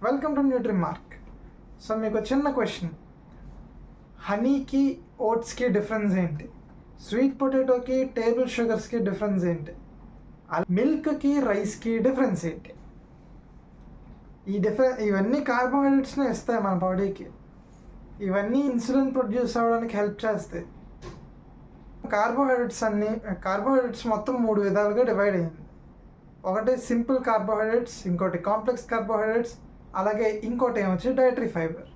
Welcome to Nutri mark. So మీకు చిన్న question, హనీకి ఓట్స్కి difference ఏంటి? స్వీట్ పొటాటోకి టేబుల్ షుగర్స్కి డిఫరెన్స్ ఏంటి? మిల్క్కి రైస్కి డిఫరెన్స్ ఏంటి? ఇవన్నీ కార్బోహైడ్రేట్స్ని ఇస్తాయి మన బాడీకి. ఇవన్నీ ఇన్సులిన్ ప్రొడ్యూస్ అవ్వడానికి హెల్ప్ చేస్తాయి. కార్బోహైడ్రేట్స్ మొత్తం 3 విధాలుగా డివైడ్ అయ్యింది. ఒకటి సింపుల్ కార్బోహైడ్రేట్స్, ఇంకోటి కాంప్లెక్స్ కార్బోహైడ్రేట్స్, అలాగే ఇంకోటి ఏమొచ్చి డైటరీ ఫైబర్.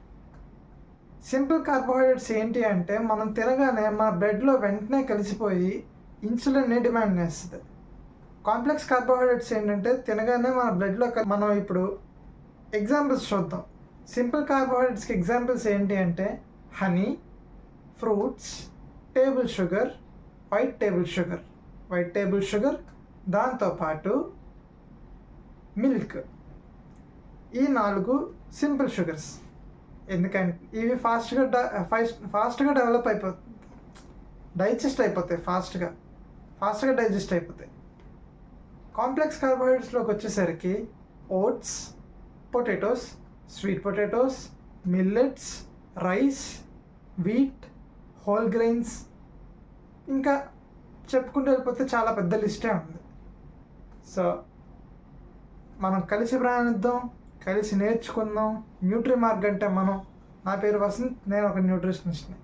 సింపుల్ కార్బోహైడ్రేట్స్ ఏంటి అంటే మనం తినగానే మన బ్లడ్లో వెంటనే కలిసిపోయి ఇన్సులిన్ని డిమాండ్ చేస్తుంది. కాంప్లెక్స్ కార్బోహైడ్రేట్స్ ఏంటంటే తినగానే మన బ్లడ్లో మనం ఇప్పుడు ఎగ్జాంపుల్స్ చూద్దాం. సింపుల్ కార్బోహైడ్రేట్స్కి ఎగ్జాంపుల్స్ ఏంటి అంటే honey, fruits, table sugar, white table sugar, దాంతోపాటు మిల్క్. ఈ 4 సింపుల్ షుగర్స్. ఎందుకంటే ఇవి ఫాస్ట్గా డెవలప్ అయిపోతుంది, డైజెస్ట్ అయిపోతాయి, ఫాస్ట్గా డైజెస్ట్ అయిపోతాయి. కాంప్లెక్స్ కార్బోహైడ్రేట్స్లోకి వచ్చేసరికి oats, potatoes, sweet potatoes, millets, rice, wheat, whole grains, ఇంకా చెప్పుకుంటూ వెళ్ళిపోతే చాలా పెద్ద లిస్టే ఉంది. సో మనం కలిసి ప్రయాణిద్దాం, కలిసి నేర్చుకుందాం. న్యూట్రీ మార్క్ అంటే నా పేరు వసంత్, నేను ఒక న్యూట్రిషనిస్ట్ని.